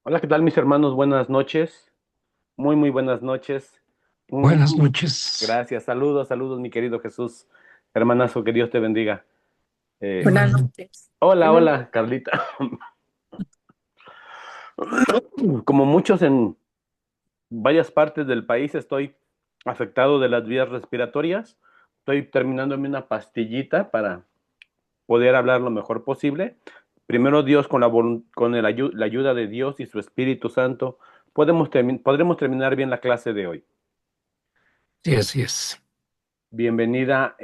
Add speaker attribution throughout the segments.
Speaker 1: Hola, ¿qué tal mis hermanos? Buenas noches, muy buenas noches. Un-
Speaker 2: Buenas noches.
Speaker 1: Gracias, saludos mi querido Jesús, hermanazo, que Dios te bendiga. Eh,
Speaker 3: Buenas
Speaker 2: Igualmente.
Speaker 3: noches.
Speaker 1: hola,
Speaker 3: Buenas
Speaker 1: hola, Carlita. Como muchos en varias partes del país estoy afectado de las vías respiratorias. Estoy terminándome una pastillita para poder hablar lo mejor posible. Primero Dios, la ayuda de Dios y su Espíritu Santo, podremos terminar bien la clase de hoy.
Speaker 2: Sí, así es.
Speaker 1: Bienvenida,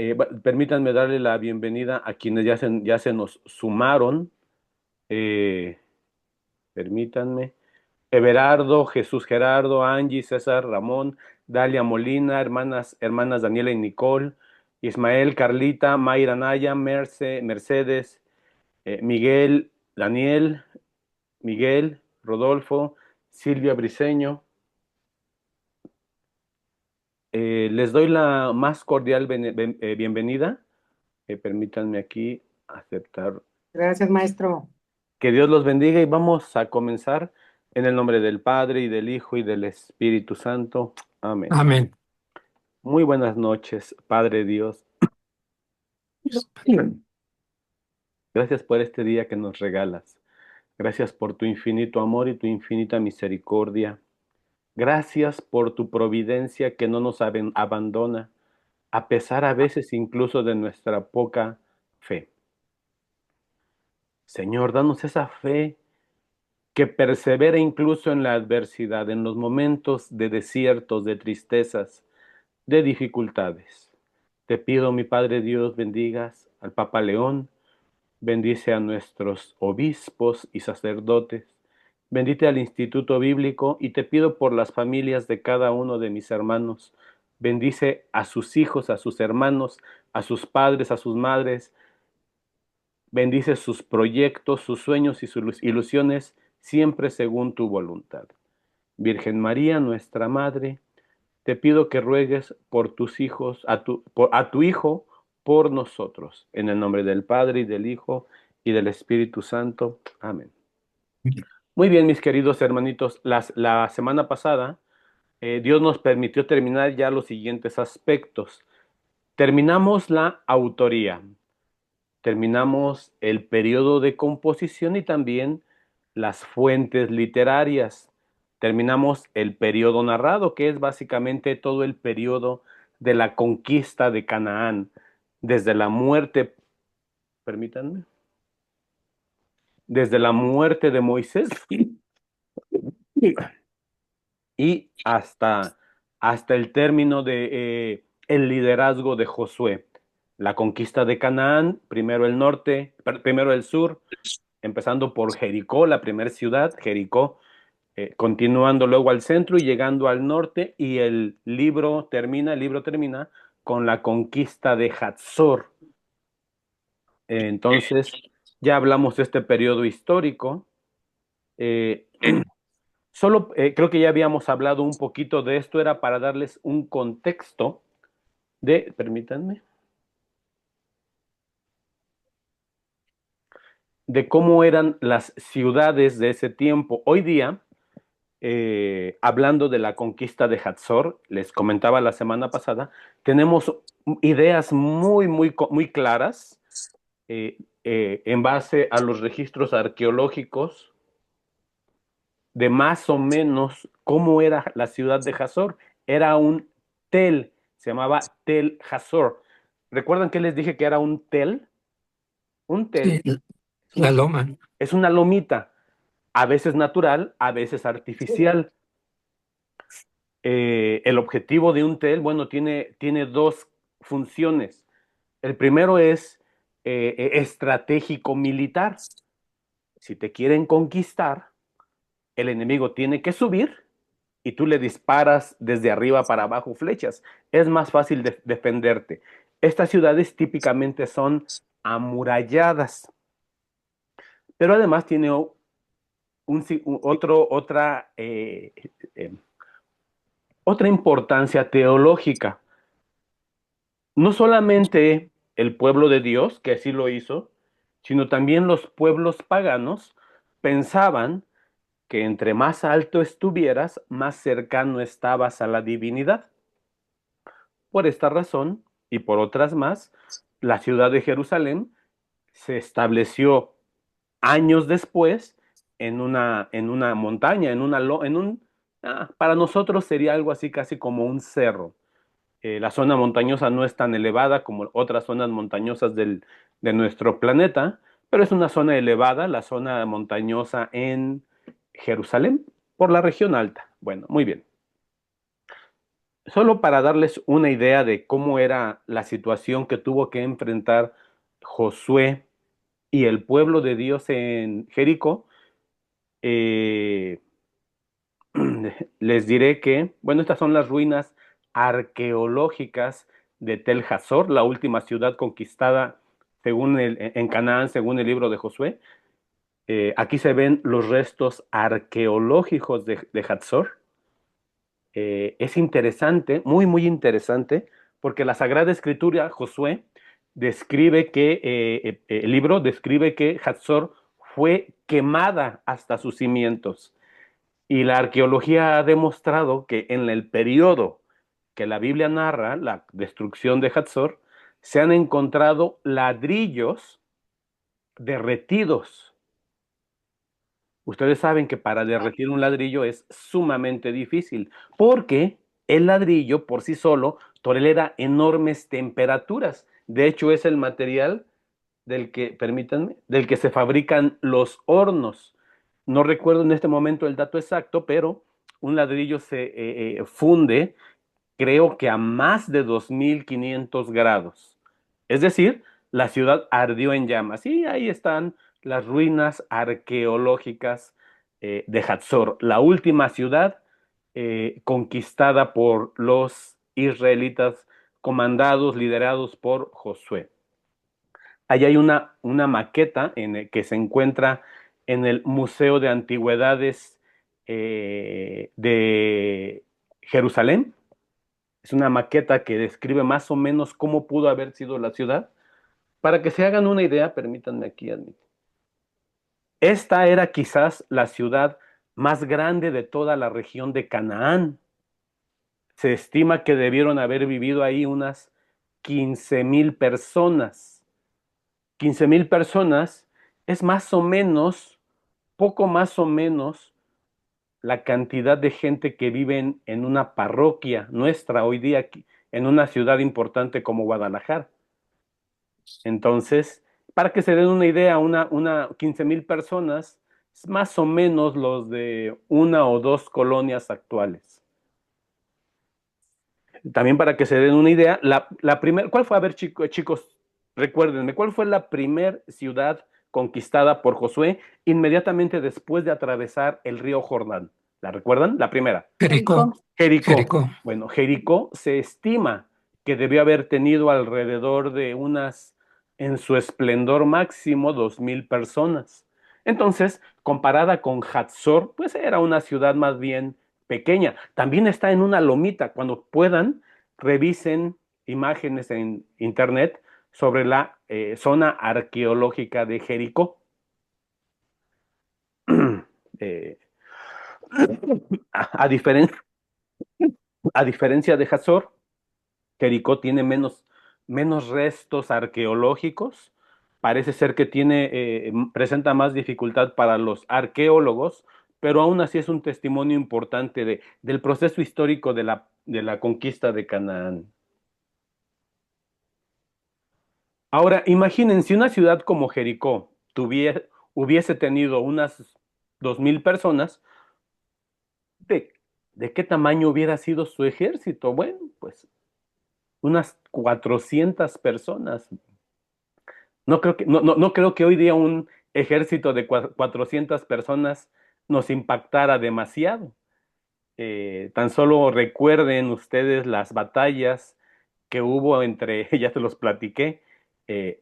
Speaker 1: permítanme darle la bienvenida a quienes ya se nos sumaron. eh, Permítanme. Everardo, Jesús Gerardo, Angie, César, Ramón, Dalia Molina, hermanas Daniela y Nicole, Ismael, Carlita, Mayra Naya, Mercedes, Miguel, Daniel, Miguel, Rodolfo, Silvia Briceño. Les doy la más cordial bienvenida. Permítanme aquí aceptar.
Speaker 3: gracias, maestro.
Speaker 1: Que Dios los bendiga y vamos a comenzar en el nombre del Padre y del Hijo y del Espíritu Santo. Amén.
Speaker 2: Amén.
Speaker 1: Muy buenas noches, Padre Dios. Gracias por este día que nos regalas. Gracias por tu infinito amor y tu infinita misericordia. Gracias por tu providencia que no nos abandona, a pesar a veces incluso de nuestra poca fe. Señor, danos esa fe que persevera incluso en la adversidad, en los momentos de desiertos, de tristezas, de dificultades. Te pido, mi Padre Dios, bendigas al Papa León, bendice a nuestros obispos y sacerdotes, bendite al Instituto Bíblico y te pido por las familias de cada uno de mis hermanos. Bendice a sus hijos, a sus hermanos, a sus padres, a sus madres. Bendice sus proyectos, sus sueños y sus ilusiones, siempre según tu voluntad. Virgen María, nuestra Madre, te pido que ruegues por tus hijos, a tu Hijo, por nosotros. En el nombre del Padre y del Hijo y del Espíritu Santo. Amén. Muy bien, mis queridos hermanitos, la semana pasada Dios nos permitió terminar ya los siguientes aspectos. Terminamos la autoría, terminamos el periodo de composición y también las fuentes literarias. Terminamos el periodo narrado, que es básicamente todo el periodo de la conquista de Canaán, desde la muerte, permítanme, desde la muerte de Moisés y hasta el término de el liderazgo de Josué. La conquista de Canaán, primero el norte, primero el sur, empezando por Jericó, la primera ciudad, Jericó, continuando luego al centro y llegando al norte, y el libro termina con la conquista de Hatzor. Entonces, ya hablamos de este periodo histórico. Eh, Solo creo que ya habíamos hablado un poquito de esto, era para darles un contexto permítanme, de cómo eran las ciudades de ese tiempo. Hoy día, hablando de la conquista de Hatzor, les comentaba la semana pasada, tenemos ideas muy claras en base a los registros arqueológicos de más o menos cómo era la ciudad de Hazor. Era un tel, se llamaba Tel Hazor. ¿Recuerdan que les dije que era un tel? Un tel
Speaker 2: Sí,
Speaker 1: es
Speaker 2: la
Speaker 1: una,
Speaker 2: loma.
Speaker 1: es una lomita, a veces natural, a veces artificial. El objetivo de un tel, bueno, tiene dos funciones. El primero es estratégico militar. Si te quieren conquistar, el enemigo tiene que subir y tú le disparas desde arriba para abajo flechas. Es más fácil defenderte. Estas ciudades típicamente son amuralladas, pero además tiene eh, otra importancia teológica. No solamente el pueblo de Dios, que así lo hizo, sino también los pueblos paganos pensaban que entre más alto estuvieras, más cercano estabas a la divinidad. Por esta razón y por otras más, la ciudad de Jerusalén se estableció años después en una montaña, para nosotros sería algo así casi como un cerro. La zona montañosa no es tan elevada como otras zonas montañosas de nuestro planeta, pero es una zona elevada, la zona montañosa en Jerusalén, por la región alta. Bueno, muy bien. Solo para darles una idea de cómo era la situación que tuvo que enfrentar Josué y el pueblo de Dios en Jericó, eh, les diré que, bueno, estas son las ruinas arqueológicas de Tel Hazor, la última ciudad conquistada en Canaán, según el libro de Josué. Aquí se ven los restos arqueológicos de Hazor. Es interesante, muy, muy interesante, porque la Sagrada Escritura, Josué, describe que, el libro describe que Hazor fue quemada hasta sus cimientos. Y la arqueología ha demostrado que en el periodo que la Biblia narra, la destrucción de Hazor, se han encontrado ladrillos derretidos. Ustedes saben que para derretir un ladrillo es sumamente difícil, porque el ladrillo por sí solo tolera enormes temperaturas. De hecho, es el material permítanme, del que se fabrican los hornos. No recuerdo en este momento el dato exacto, pero un ladrillo se funde, creo que a más de 2500 grados. Es decir, la ciudad ardió en llamas. Y ahí están las ruinas arqueológicas de Hatzor, la última ciudad conquistada por los israelitas, comandados, liderados por Josué. Allá hay una maqueta que se encuentra en el Museo de Antigüedades de Jerusalén. Es una maqueta que describe más o menos cómo pudo haber sido la ciudad. Para que se hagan una idea, permítanme aquí admitir. Esta era quizás la ciudad más grande de toda la región de Canaán. Se estima que debieron haber vivido ahí unas 15,000 personas. 15,000 personas es más o menos, poco más o menos, la cantidad de gente que vive en una parroquia nuestra hoy día, en una ciudad importante como Guadalajara. Entonces, para que se den una idea, 15,000 personas es más o menos los de una o dos colonias actuales. También para que se den una idea, ¿cuál fue? A ver, chicos, recuérdenme, ¿cuál fue la primera ciudad conquistada por Josué inmediatamente después de atravesar el río Jordán? ¿La recuerdan? La primera.
Speaker 2: Jericó,
Speaker 1: Jericó.
Speaker 2: Jericó.
Speaker 1: Bueno, Jericó se estima que debió haber tenido alrededor de en su esplendor máximo, 2,000 personas. Entonces, comparada con Hatzor, pues era una ciudad más bien pequeña. También está en una lomita. Cuando puedan, revisen imágenes en internet sobre la zona arqueológica de Jericó. eh, a, diferen a, diferencia de Hazor, Jericó tiene menos restos arqueológicos. Parece ser que presenta más dificultad para los arqueólogos, pero aún así es un testimonio importante del proceso histórico de la conquista de Canaán. Ahora, imaginen, si una ciudad como Jericó hubiese tenido unas 2,000 personas, ¿de, ¿de qué tamaño hubiera sido su ejército? Bueno, pues unas 400 personas. No creo que hoy día un ejército de 400 personas nos impactara demasiado. Tan solo recuerden ustedes las batallas que hubo ya se los platiqué, eh,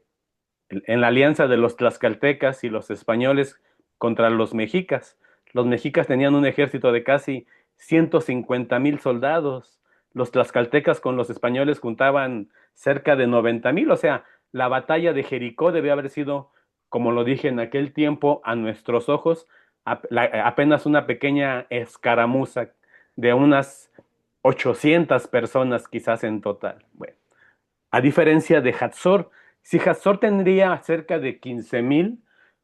Speaker 1: en la alianza de los tlaxcaltecas y los españoles contra los mexicas. Los mexicas tenían un ejército de casi 150,000 soldados. Los tlaxcaltecas con los españoles juntaban cerca de 90,000. O sea, la batalla de Jericó debe haber sido, como lo dije en aquel tiempo, a nuestros ojos, apenas una pequeña escaramuza de unas 800 personas quizás en total. Bueno, a diferencia de Hatzor, si Hatzor tendría cerca de 15,000,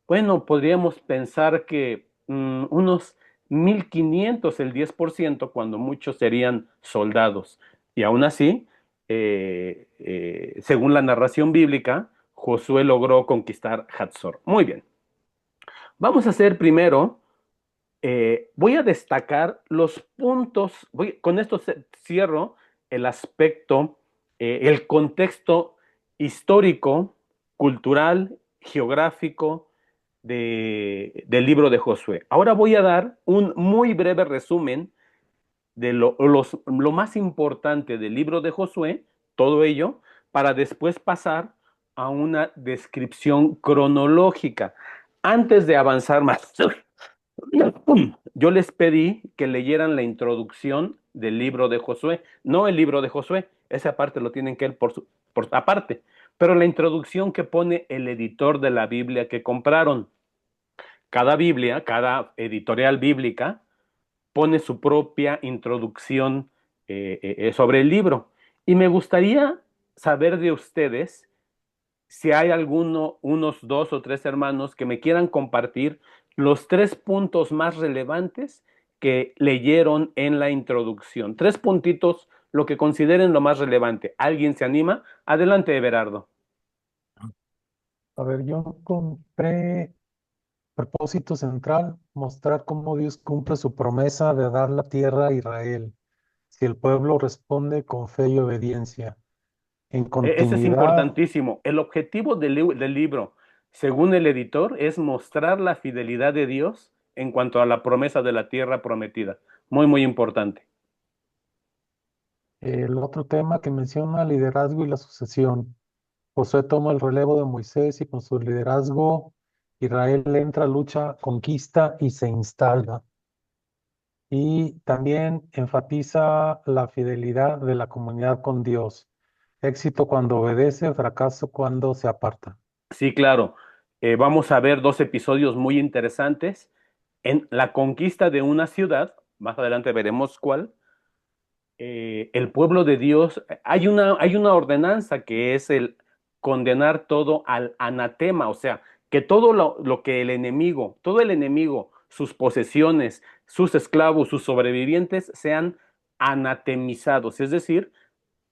Speaker 1: bueno, podríamos pensar que unos 1,500, el 10%, cuando muchos serían soldados. Y aún así, según la narración bíblica, Josué logró conquistar Hatzor. Muy bien. Vamos a hacer primero, voy a destacar los puntos, con esto cierro el aspecto, el contexto histórico, cultural, geográfico del libro de Josué. Ahora voy a dar un muy breve resumen de lo más importante del libro de Josué, todo ello, para después pasar a una descripción cronológica. Antes de avanzar más, yo les pedí que leyeran la introducción del libro de Josué, no el libro de Josué, esa parte lo tienen que leer por aparte, pero la introducción que pone el editor de la Biblia que compraron. Cada Biblia, cada editorial bíblica, pone su propia introducción sobre el libro. Y me gustaría saber de ustedes si hay unos 2 o 3 hermanos que me quieran compartir los 3 puntos más relevantes que leyeron en la introducción. 3 puntitos, lo que consideren lo más relevante. ¿Alguien se anima? Adelante, Everardo.
Speaker 3: A ver, yo encontré propósito central, mostrar cómo Dios cumple su promesa de dar la tierra a Israel, si el pueblo responde con fe y obediencia. En
Speaker 1: Ese es
Speaker 3: continuidad,
Speaker 1: importantísimo. El objetivo del libro, según el editor, es mostrar la fidelidad de Dios en cuanto a la promesa de la tierra prometida. Muy, muy importante.
Speaker 3: el otro tema que menciona liderazgo y la sucesión. Josué toma el relevo de Moisés y con su liderazgo Israel entra, lucha, conquista y se instala. Y también enfatiza la fidelidad de la comunidad con Dios. Éxito cuando obedece, fracaso cuando se aparta.
Speaker 1: Sí, claro. Vamos a ver 2 episodios muy interesantes. En la conquista de una ciudad, más adelante veremos cuál, el pueblo de Dios, hay una ordenanza que es el condenar todo al anatema, o sea, que todo lo que todo el enemigo, sus posesiones, sus esclavos, sus sobrevivientes, sean anatemizados, es decir,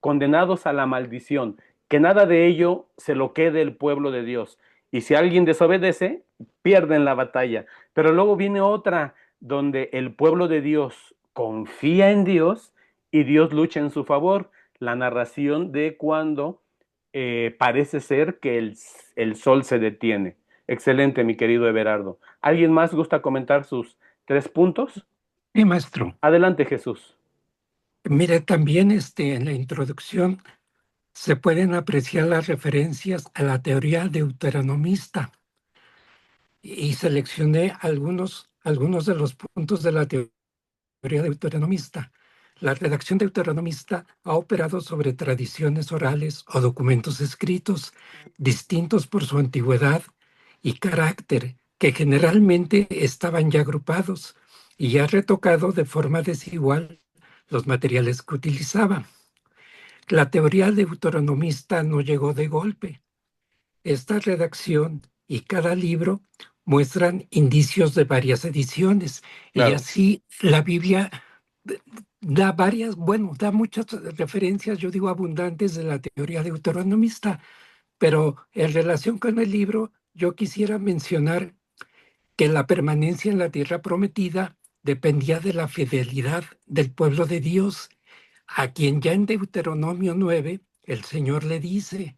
Speaker 1: condenados a la maldición, que nada de ello se lo quede el pueblo de Dios. Y si alguien desobedece, pierden la batalla. Pero luego viene otra donde el pueblo de Dios confía en Dios y Dios lucha en su favor. La narración de cuando parece ser que el sol se detiene. Excelente, mi querido Everardo. ¿Alguien más gusta comentar sus 3 puntos?
Speaker 2: Sí, maestro.
Speaker 1: Adelante, Jesús.
Speaker 2: Mire, también en la introducción se pueden apreciar las referencias a la teoría deuteronomista y seleccioné algunos de los puntos de la teoría deuteronomista. La redacción deuteronomista ha operado sobre tradiciones orales o documentos escritos, distintos por su antigüedad y carácter, que generalmente estaban ya agrupados, y ha retocado de forma desigual los materiales que utilizaba. La teoría deuteronomista no llegó de golpe. Esta redacción y cada libro muestran indicios de varias ediciones, y
Speaker 1: Claro.
Speaker 2: así la Biblia da muchas referencias, yo digo abundantes, de la teoría deuteronomista, pero en relación con el libro, yo quisiera mencionar que la permanencia en la tierra prometida dependía de la fidelidad del pueblo de Dios, a quien ya en Deuteronomio 9 el Señor le dice: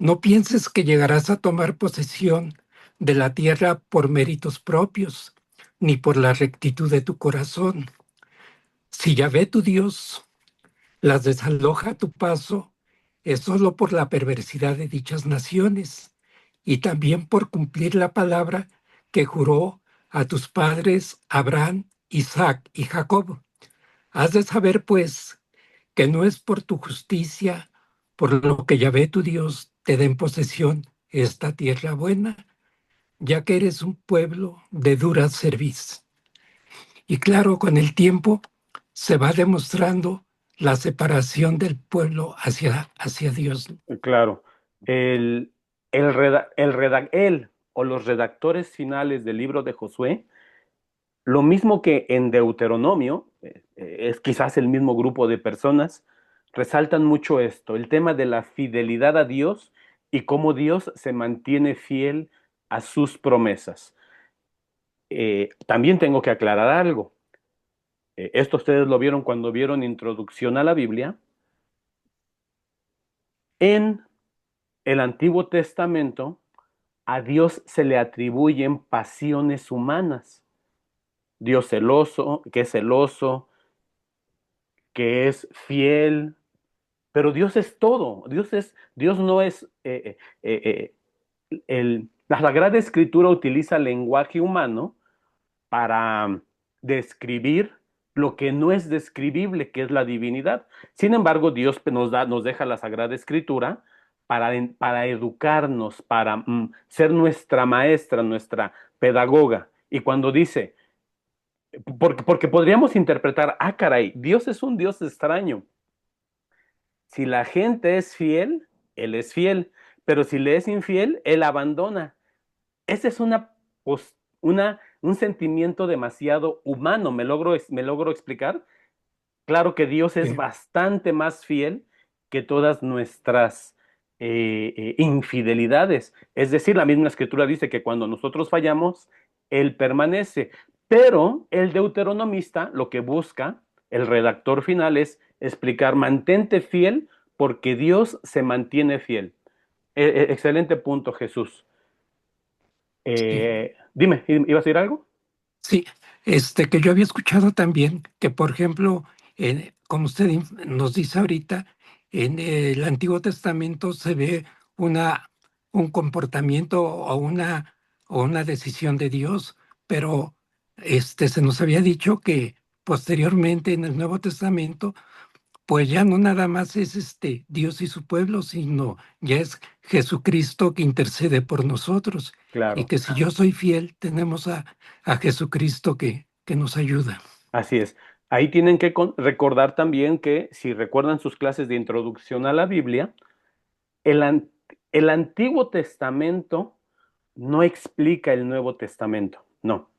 Speaker 2: no pienses que llegarás a tomar posesión de la tierra por méritos propios, ni por la rectitud de tu corazón. Si Yahvé tu Dios las desaloja a tu paso, es solo por la perversidad de dichas naciones y también por cumplir la palabra que juró a tus padres Abraham, Isaac y Jacob. Has de saber, pues, que no es por tu justicia, por lo que Yahvé tu Dios te dé en posesión esta tierra buena, ya que eres un pueblo de dura cerviz. Y claro, con el tiempo se va demostrando la separación del pueblo hacia Dios.
Speaker 1: Claro, él o los redactores finales del libro de Josué, lo mismo que en Deuteronomio, es quizás el mismo grupo de personas, resaltan mucho esto, el tema de la fidelidad a Dios y cómo Dios se mantiene fiel a sus promesas. También tengo que aclarar algo. Esto ustedes lo vieron cuando vieron Introducción a la Biblia. En el Antiguo Testamento, a Dios se le atribuyen pasiones humanas. Dios celoso, que es fiel, pero Dios es todo. Dios no es la Sagrada Escritura utiliza lenguaje humano para describir lo que no es describible, que es la divinidad. Sin embargo, Dios nos deja la Sagrada Escritura para educarnos, para ser nuestra maestra, nuestra pedagoga. Y cuando dice, porque podríamos interpretar, ah, caray, Dios es un Dios extraño. Si la gente es fiel, Él es fiel, pero si le es infiel, Él abandona. Ese es un sentimiento demasiado humano. ¿Me logro explicar? Claro que Dios es
Speaker 2: Eh,
Speaker 1: bastante más fiel que todas nuestras infidelidades. Es decir, la misma escritura dice que cuando nosotros fallamos, Él permanece. Pero el deuteronomista lo que busca, el redactor final, es explicar, mantente fiel porque Dios se mantiene fiel. Excelente punto, Jesús.
Speaker 2: sí,
Speaker 1: Dime, ¿ibas a decir algo?
Speaker 2: sí, que yo había escuchado también que, por ejemplo, como usted nos dice ahorita, en el Antiguo Testamento se ve una, un comportamiento o una decisión de Dios, pero se nos había dicho que posteriormente en el Nuevo Testamento pues ya no nada más es Dios y su pueblo, sino ya es Jesucristo que intercede por nosotros. Y
Speaker 1: Claro,
Speaker 2: que si yo soy fiel, tenemos a Jesucristo que nos ayuda.
Speaker 1: así es. Ahí tienen que recordar también que, si recuerdan sus clases de introducción a la Biblia, el, an- el Antiguo Testamento no explica el Nuevo Testamento, no.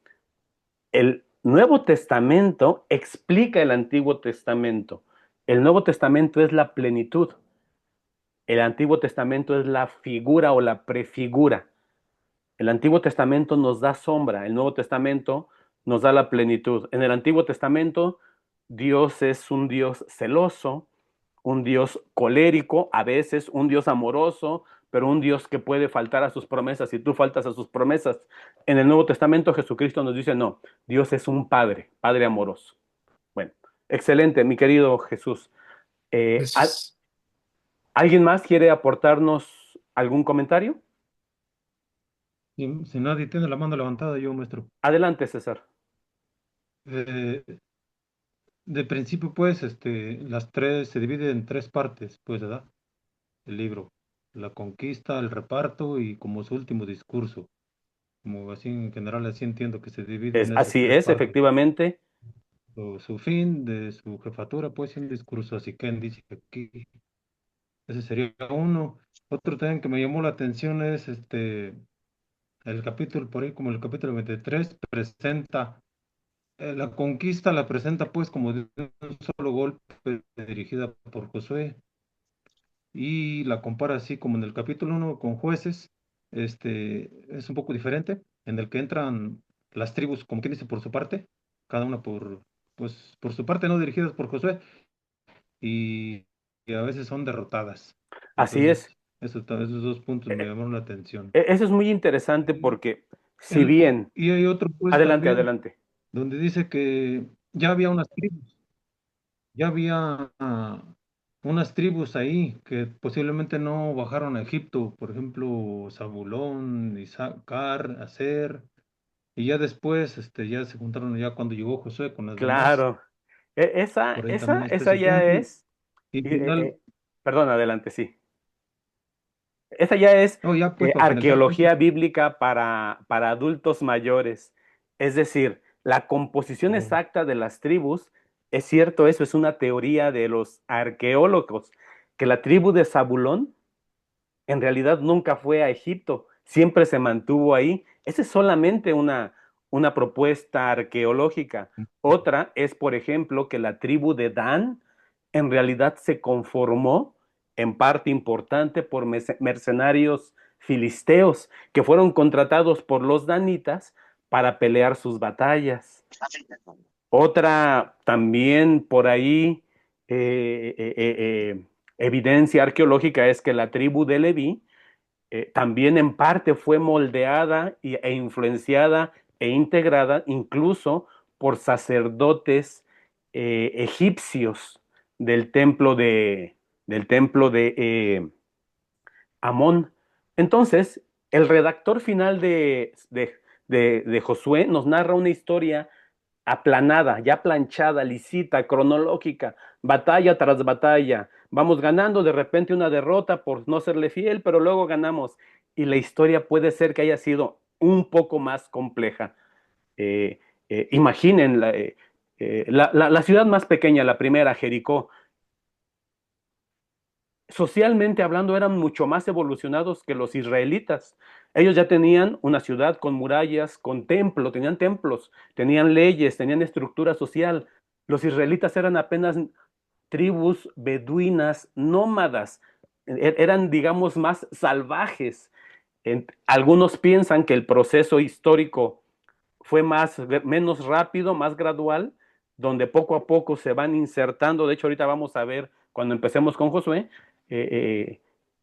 Speaker 1: El Nuevo Testamento explica el Antiguo Testamento. El Nuevo Testamento es la plenitud. El Antiguo Testamento es la figura o la prefigura. El Antiguo Testamento nos da sombra, el Nuevo Testamento nos da la plenitud. En el Antiguo Testamento, Dios es un Dios celoso, un Dios colérico, a veces un Dios amoroso, pero un Dios que puede faltar a sus promesas si tú faltas a sus promesas. En el Nuevo Testamento, Jesucristo nos dice, no, Dios es un Padre, Padre amoroso. Bueno, excelente, mi querido Jesús. Eh,
Speaker 2: Pues,
Speaker 1: ¿Alguien más quiere aportarnos algún comentario?
Speaker 3: Si nadie tiene la mano levantada, yo muestro.
Speaker 1: Adelante, César.
Speaker 3: Eh, de principio, pues, las tres se dividen en tres partes, pues, ¿verdad? El libro. La conquista, el reparto y como su último discurso. Como así en general, así entiendo que se divide en esas
Speaker 1: Así
Speaker 3: tres
Speaker 1: es,
Speaker 3: partes.
Speaker 1: efectivamente.
Speaker 3: Su fin de su jefatura, pues, y el discurso. Así que dice aquí, ese sería uno. Otro también que me llamó la atención es el capítulo, por ahí como el capítulo 23 presenta. La conquista la presenta pues como de un solo golpe dirigida por Josué y la compara así como en el capítulo uno con jueces, es un poco diferente, en el que entran las tribus, como quien dice, por su parte, cada una pues, por su parte, no dirigidas por Josué, y a veces son derrotadas.
Speaker 1: Así es.
Speaker 3: Entonces, esos dos puntos me llamaron la atención.
Speaker 1: Eso es muy interesante
Speaker 3: Y,
Speaker 1: porque si bien,
Speaker 3: y hay otro pues
Speaker 1: adelante,
Speaker 3: también,
Speaker 1: adelante.
Speaker 3: donde dice que ya había unas tribus. Ya había unas tribus ahí que posiblemente no bajaron a Egipto, por ejemplo, Zabulón, Isaacar, Aser, y ya después ya se juntaron ya cuando llegó Josué con las demás.
Speaker 1: Claro. Esa,
Speaker 3: Por ahí
Speaker 1: esa,
Speaker 3: también está
Speaker 1: esa
Speaker 3: ese
Speaker 1: ya
Speaker 3: punto.
Speaker 1: es.
Speaker 3: Y
Speaker 1: eh,
Speaker 3: final,
Speaker 1: eh, Perdón, adelante, sí. Esa ya es
Speaker 4: Oh, ya pues, para finalizar, pues.
Speaker 1: arqueología bíblica para adultos mayores. Es decir, la composición
Speaker 3: Mm.
Speaker 1: exacta de las tribus, es cierto, eso es una teoría de los arqueólogos, que la tribu de Zabulón en realidad nunca fue a Egipto, siempre se mantuvo ahí. Esa es solamente una propuesta arqueológica. Otra es, por ejemplo, que la tribu de Dan en realidad se conformó en parte importante por mercenarios filisteos que fueron contratados por los danitas para pelear sus batallas. Otra también por ahí evidencia arqueológica es que la tribu de Leví también en parte fue moldeada e influenciada e integrada incluso por sacerdotes egipcios del templo de Amón. Entonces, el redactor final de Josué nos narra una historia aplanada, ya planchada, lisita, cronológica, batalla tras batalla. Vamos ganando, de repente una derrota por no serle fiel, pero luego ganamos. Y la historia puede ser que haya sido un poco más compleja. Imaginen la ciudad más pequeña, la primera, Jericó, socialmente hablando eran mucho más evolucionados que los israelitas. Ellos ya tenían una ciudad con murallas, con templo, tenían templos, tenían leyes, tenían estructura social. Los israelitas eran apenas tribus beduinas nómadas, eran, digamos, más salvajes. Algunos piensan que el proceso histórico fue menos rápido, más gradual, donde poco a poco se van insertando. De hecho, ahorita vamos a ver, cuando empecemos con Josué,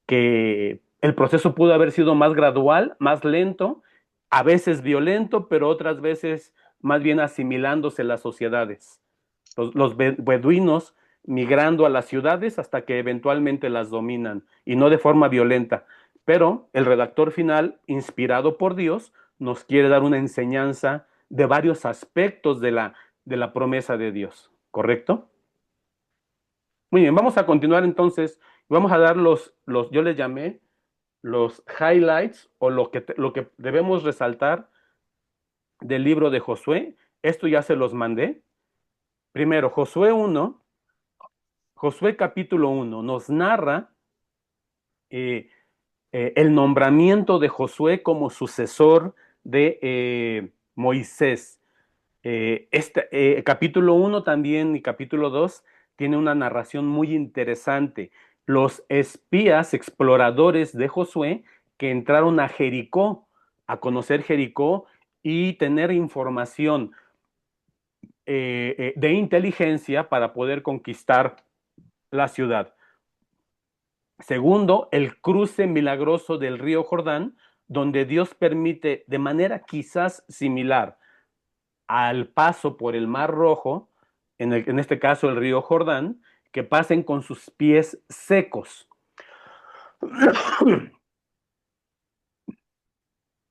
Speaker 1: que el proceso pudo haber sido más gradual, más lento, a veces violento, pero otras veces más bien asimilándose las sociedades. Los beduinos migrando a las ciudades hasta que eventualmente las dominan, y no de forma violenta. Pero el redactor final, inspirado por Dios, nos quiere dar una enseñanza de varios aspectos de la promesa de Dios, ¿correcto? Muy bien, vamos a continuar entonces, vamos a dar yo les llamé los highlights o lo que debemos resaltar del libro de Josué. Esto ya se los mandé. Primero, Josué capítulo 1 nos narra el nombramiento de Josué como sucesor de Moisés. Capítulo 1 también y capítulo 2 tiene una narración muy interesante. Los espías exploradores de Josué que entraron a Jericó, a conocer Jericó y tener información de inteligencia para poder conquistar la ciudad. Segundo, el cruce milagroso del río Jordán, donde Dios permite de manera quizás similar al paso por el Mar Rojo, en este caso el río Jordán, que pasen con sus pies secos.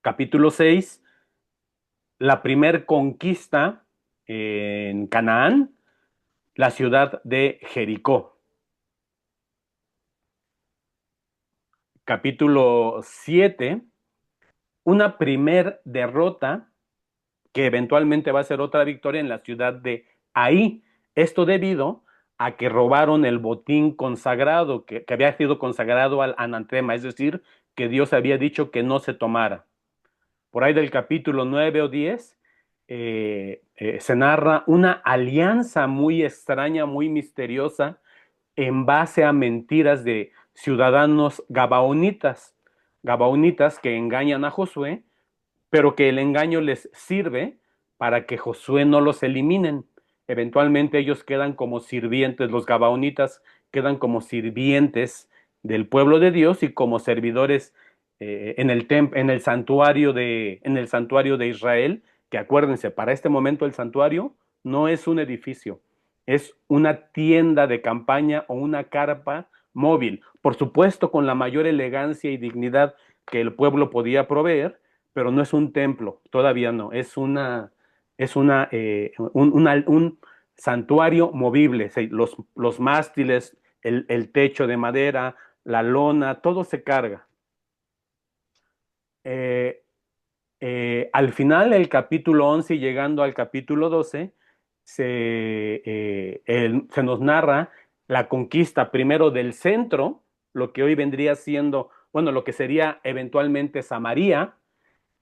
Speaker 1: Capítulo 6, la primer conquista en Canaán, la ciudad de Jericó. Capítulo 7, una primer derrota que eventualmente va a ser otra victoria en la ciudad de Ahí. Esto debido a que robaron el botín consagrado, que había sido consagrado al anatema, es decir, que Dios había dicho que no se tomara. Por ahí del capítulo 9 o 10, se narra una alianza muy extraña, muy misteriosa, en base a mentiras de ciudadanos gabaonitas que engañan a Josué, pero que el engaño les sirve para que Josué no los eliminen. Eventualmente ellos quedan como sirvientes, los gabaonitas quedan como sirvientes del pueblo de Dios y como servidores en el santuario de Israel, que acuérdense, para este momento el santuario no es un edificio, es una tienda de campaña o una carpa móvil, por supuesto con la mayor elegancia y dignidad que el pueblo podía proveer, pero no es un templo, todavía no, un santuario movible, los mástiles, el techo de madera, la lona, todo se carga. eh, al final, el capítulo 11 y llegando al capítulo 12, se nos narra la conquista primero del centro, lo que hoy vendría siendo, bueno, lo que sería eventualmente Samaria,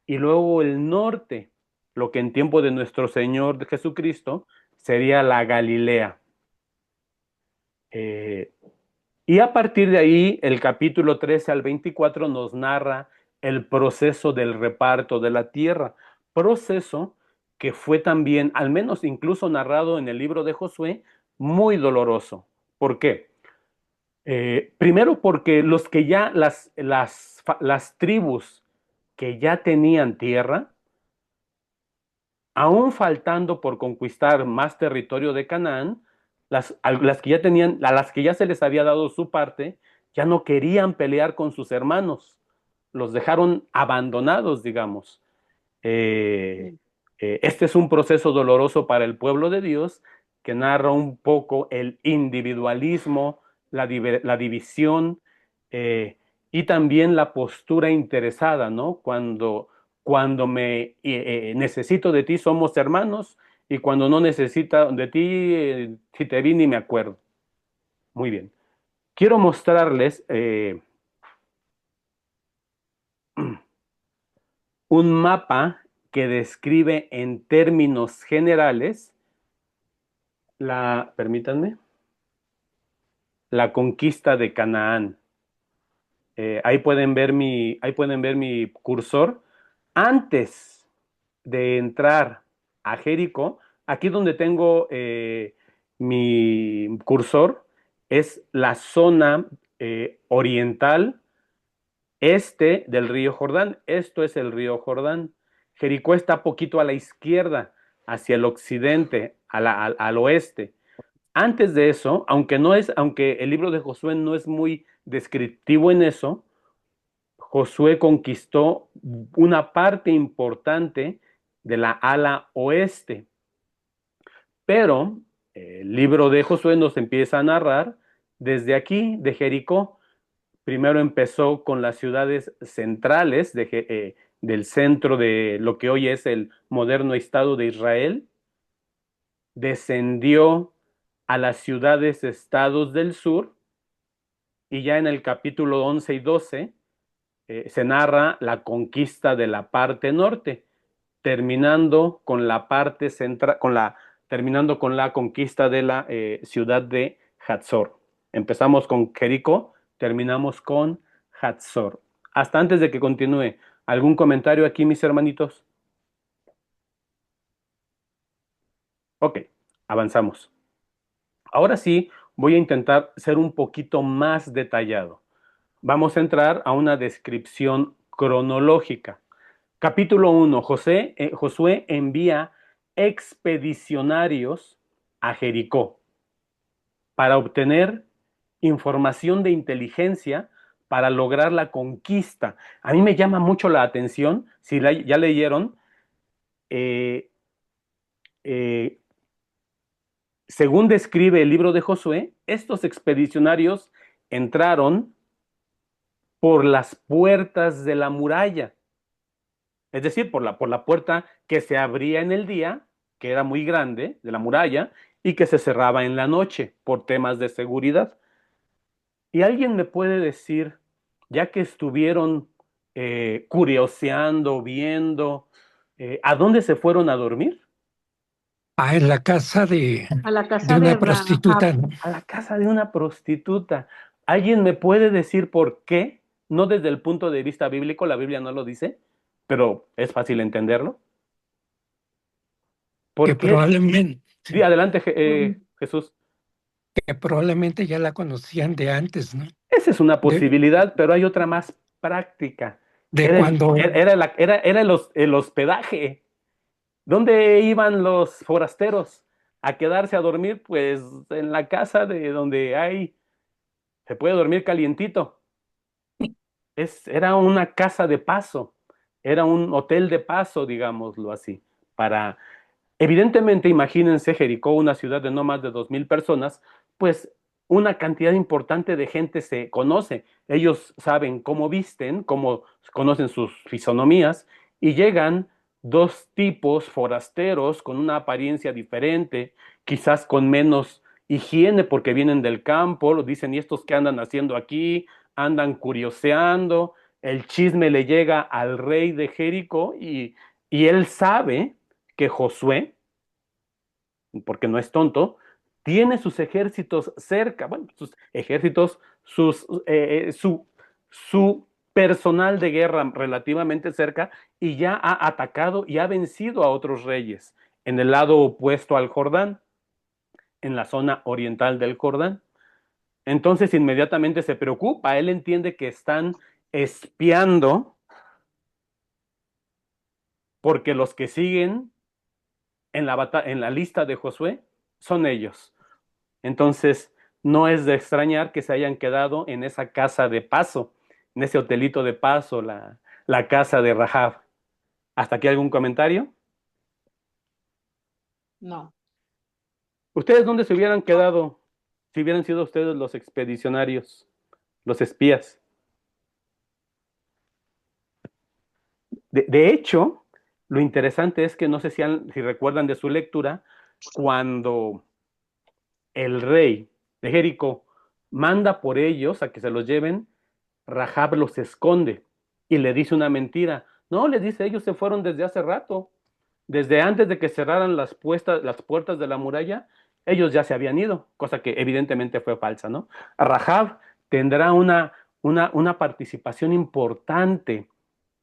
Speaker 1: y luego el norte, lo que en tiempo de nuestro Señor Jesucristo sería la Galilea. Eh, y a partir de ahí, el capítulo 13 al 24 nos narra el proceso del reparto de la tierra, proceso que fue también, al menos incluso narrado en el libro de Josué, muy doloroso. ¿Por qué? Primero porque los que ya, las tribus que ya tenían tierra, aún faltando por conquistar más territorio de Canaán, las que ya tenían, a las que ya se les había dado su parte, ya no querían pelear con sus hermanos, los dejaron abandonados, digamos. Eh, este es un proceso doloroso para el pueblo de Dios que narra un poco el individualismo, la división y también la postura interesada, ¿no? Cuando me necesito de ti somos hermanos y cuando no necesito de ti, si te vi ni me acuerdo. Muy bien. Quiero mostrarles un mapa que describe en términos generales permítanme, la conquista de Canaán. Ahí pueden ver mi cursor. Antes de entrar a Jericó, aquí donde tengo mi cursor, es la zona oriental este del río Jordán. Esto es el río Jordán. Jericó está poquito a la izquierda, hacia el occidente, al oeste. Antes de eso, aunque el libro de Josué no es muy descriptivo en eso, Josué conquistó una parte importante de la ala oeste. Pero el libro de Josué nos empieza a narrar desde aquí, de Jericó. Primero empezó con las ciudades centrales del centro de lo que hoy es el moderno Estado de Israel. Descendió a las ciudades-estados del sur y ya en el capítulo 11 y 12 se narra la conquista de la parte norte, terminando con la parte central, terminando con la conquista de la ciudad de Hatzor. Empezamos con Jericó, terminamos con Hatzor. Hasta antes de que continúe, ¿algún comentario aquí, mis hermanitos? Ok, avanzamos. Ahora sí, voy a intentar ser un poquito más detallado. Vamos a entrar a una descripción cronológica. Capítulo 1. Josué envía expedicionarios a Jericó para obtener información de inteligencia para lograr la conquista. A mí me llama mucho la atención, si ya leyeron, eh, eh, según describe el libro de Josué, estos expedicionarios entraron por las puertas de la muralla, es decir, por la puerta que se abría en el día, que era muy grande, de la muralla, y que se cerraba en la noche por temas de seguridad. ¿Y alguien me puede decir, ya que estuvieron curioseando, viendo, a dónde se fueron a dormir?
Speaker 2: En la casa
Speaker 4: A la
Speaker 2: de
Speaker 4: casa
Speaker 2: una
Speaker 4: de
Speaker 2: prostituta,
Speaker 4: Rahab.
Speaker 2: ¿no?
Speaker 1: A la casa de una prostituta. ¿Alguien me puede decir por qué? No desde el punto de vista bíblico, la Biblia no lo dice, pero es fácil entenderlo.
Speaker 2: que
Speaker 1: ¿Por qué?
Speaker 2: probablemente,
Speaker 1: Sí, adelante,
Speaker 4: Mm,
Speaker 1: Jesús.
Speaker 2: que probablemente ya la conocían de antes, ¿no?
Speaker 1: Esa es una
Speaker 2: De,
Speaker 1: posibilidad, pero hay otra más práctica.
Speaker 2: de
Speaker 1: Era
Speaker 2: cuando,
Speaker 1: el hospedaje. ¿Dónde iban los forasteros a quedarse a dormir? Pues en la casa de donde se puede dormir calientito. Era una casa de paso, era un hotel de paso, digámoslo así. Evidentemente, imagínense Jericó, una ciudad de no más de 2,000 personas, pues una cantidad importante de gente se conoce. Ellos saben cómo visten, cómo conocen sus fisonomías, y llegan dos tipos forasteros con una apariencia diferente, quizás con menos higiene porque vienen del campo, lo dicen, ¿y estos qué andan haciendo aquí? Andan curioseando, el chisme le llega al rey de Jericó y él sabe que Josué, porque no es tonto, tiene sus ejércitos cerca, bueno, sus ejércitos, su personal de guerra relativamente cerca, y ya ha atacado y ha vencido a otros reyes en el lado opuesto al Jordán, en la zona oriental del Jordán. Entonces inmediatamente se preocupa, él entiende que están espiando porque los que siguen en la lista de Josué son ellos. Entonces, no es de extrañar que se hayan quedado en esa casa de paso, en ese hotelito de paso, la casa de Rahab. ¿Hasta aquí algún comentario?
Speaker 4: No.
Speaker 1: ¿Ustedes dónde se hubieran quedado si hubieran sido ustedes los expedicionarios, los espías? De hecho, lo interesante es que no sé si recuerdan de su lectura, cuando el rey de Jericó manda por ellos a que se los lleven, Rahab los esconde y le dice una mentira. No, le dice, ellos se fueron desde hace rato, desde antes de que cerraran las puertas de la muralla, ellos ya se habían ido, cosa que evidentemente fue falsa, ¿no? Rahab tendrá una participación importante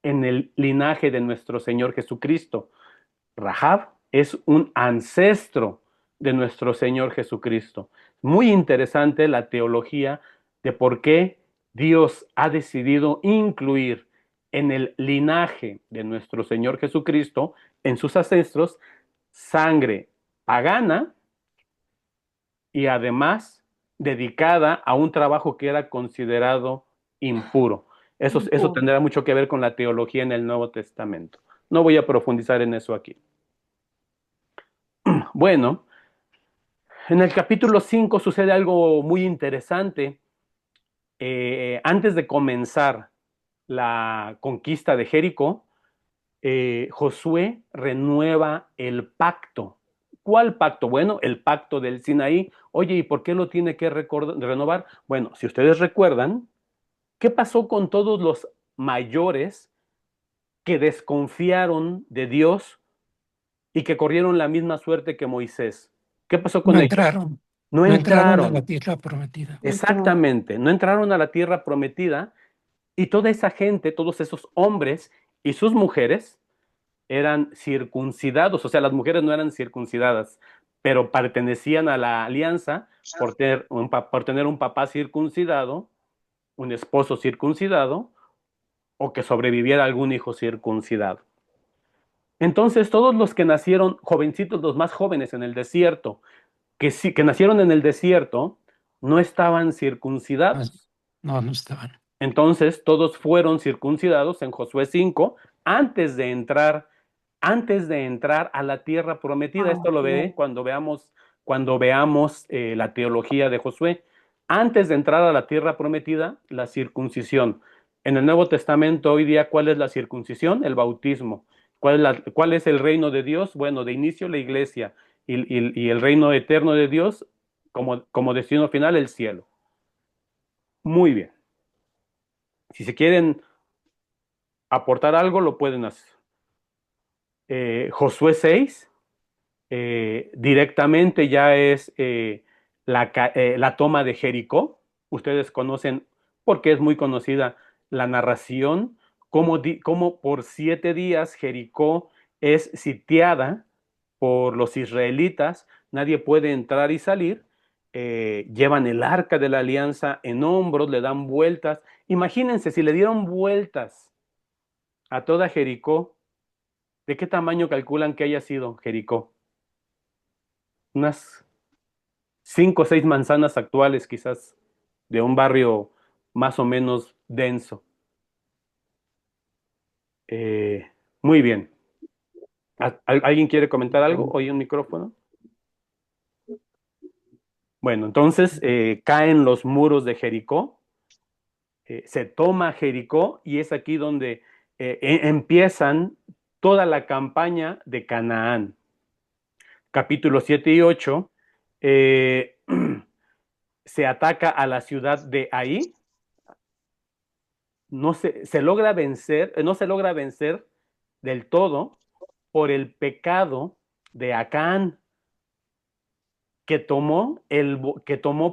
Speaker 1: en el linaje de nuestro Señor Jesucristo. Rahab es un ancestro de nuestro Señor Jesucristo. Muy interesante la teología de por qué Dios ha decidido incluir en el linaje de nuestro Señor Jesucristo, en sus ancestros, sangre pagana y además dedicada a un trabajo que era considerado impuro. Eso tendrá mucho que ver con la teología en el Nuevo Testamento. No voy a profundizar en eso aquí. Bueno, en el capítulo 5 sucede algo muy interesante. Antes de comenzar la conquista de Jericó, Josué renueva el pacto. ¿Cuál pacto? Bueno, el pacto del Sinaí. Oye, ¿y por qué lo tiene que renovar? Bueno, si ustedes recuerdan, ¿qué pasó con todos los mayores que desconfiaron de Dios y que corrieron la misma suerte que Moisés? ¿Qué pasó con
Speaker 2: No
Speaker 1: ellos?
Speaker 2: entraron,
Speaker 1: No
Speaker 2: no entraron a la
Speaker 1: entraron.
Speaker 2: tierra prometida.
Speaker 1: Exactamente, no entraron a la tierra prometida, y toda esa gente, todos esos hombres y sus mujeres eran circuncidados, o sea, las mujeres no eran circuncidadas, pero pertenecían a la alianza por tener un papá circuncidado, un esposo circuncidado, o que sobreviviera algún hijo circuncidado. Entonces, todos los que nacieron jovencitos, los más jóvenes en el desierto, que nacieron en el desierto, no estaban circuncidados.
Speaker 2: No, no estaban.
Speaker 1: Entonces, todos fueron circuncidados en Josué 5 antes de entrar, antes de entrar a la tierra prometida. Esto lo veré cuando veamos la teología de Josué. Antes de entrar a la tierra prometida, la circuncisión. En el Nuevo Testamento hoy día, ¿cuál es la circuncisión? El bautismo. ¿Cuál es el reino de Dios? Bueno, de inicio la iglesia, y el reino eterno de Dios como destino final, el cielo. Muy bien. Si se quieren aportar algo, lo pueden hacer. Josué 6 directamente ya es la toma de Jericó. Ustedes conocen, porque es muy conocida la narración, cómo por 7 días Jericó es sitiada por los israelitas, nadie puede entrar y salir. Llevan el arca de la alianza en hombros, le dan vueltas. Imagínense si le dieron vueltas a toda Jericó. ¿De qué tamaño calculan que haya sido Jericó? Unas 5 o 6 manzanas actuales, quizás, de un barrio más o menos denso. Muy bien. ¿Alguien quiere comentar algo? ¿Oye un micrófono? Bueno, entonces caen los muros de Jericó, se toma Jericó y es aquí donde empiezan toda la campaña de Canaán. Capítulos 7 y 8, se ataca a la ciudad de Ahí, se logra vencer, no se logra vencer del todo por el pecado de Acán, que tomó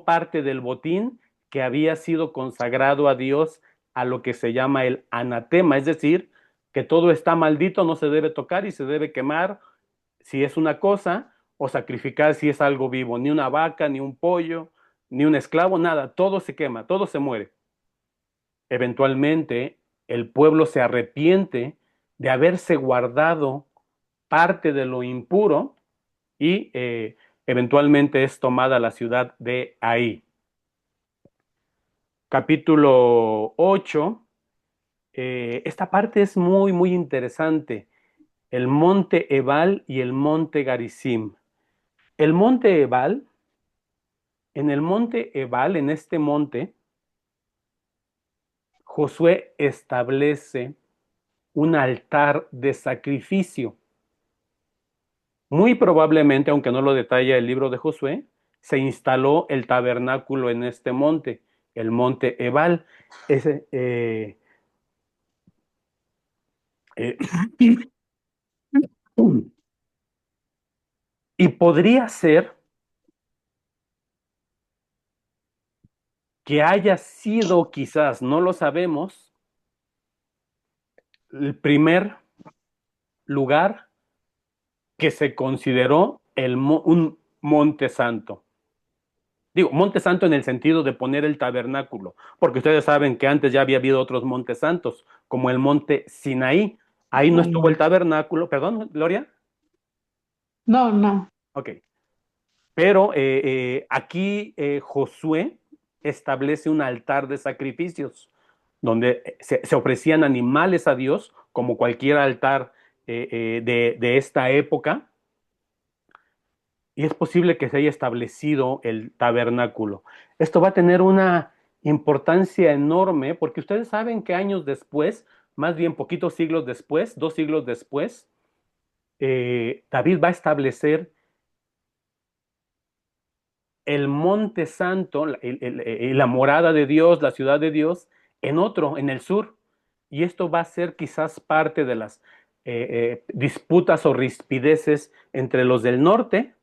Speaker 1: parte del botín que había sido consagrado a Dios, a lo que se llama el anatema, es decir, que todo está maldito, no se debe tocar y se debe quemar si es una cosa, o sacrificar si es algo vivo, ni una vaca, ni un pollo, ni un esclavo, nada, todo se quema, todo se muere. Eventualmente, el pueblo se arrepiente de haberse guardado parte de lo impuro y eventualmente es tomada la ciudad de Ahí. Capítulo 8, esta parte es muy, muy interesante. El monte Ebal y el monte Garizim. El monte Ebal, en el monte Ebal, en este monte, Josué establece un altar de sacrificio. Muy probablemente, aunque no lo detalla el libro de Josué, se instaló el tabernáculo en este monte, el monte Ebal. Ese, eh, y podría ser que haya sido, quizás, no lo sabemos, el primer lugar que se consideró un monte santo. Digo, monte santo en el sentido de poner el tabernáculo, porque ustedes saben que antes ya había habido otros montes santos, como el monte Sinaí. Ahí no estuvo el tabernáculo, perdón, Gloria.
Speaker 4: No, no.
Speaker 1: Ok, pero aquí Josué establece un altar de sacrificios, donde se ofrecían animales a Dios, como cualquier altar de esta época, y es posible que se haya establecido el tabernáculo. Esto va a tener una importancia enorme porque ustedes saben que años después, más bien poquitos siglos después, 2 siglos después, David va a establecer el monte santo, la morada de Dios, la ciudad de Dios, en el sur. Y esto va a ser quizás parte de las disputas o rispideces entre los del norte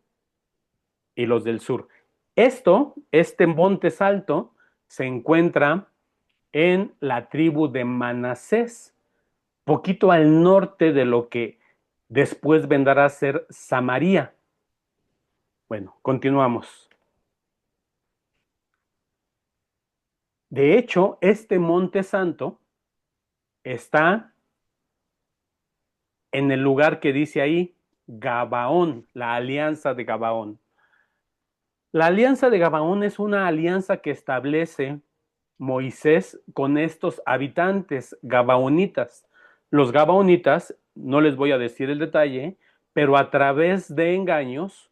Speaker 1: y los del sur. Este monte alto, se encuentra en la tribu de Manasés, poquito al norte de lo que después vendrá a ser Samaria. Bueno, continuamos. De hecho, este monte santo está en el lugar que dice ahí Gabaón, la alianza de Gabaón. La alianza de Gabaón es una alianza que establece Moisés con estos habitantes gabaonitas. Los gabaonitas, no les voy a decir el detalle, pero a través de engaños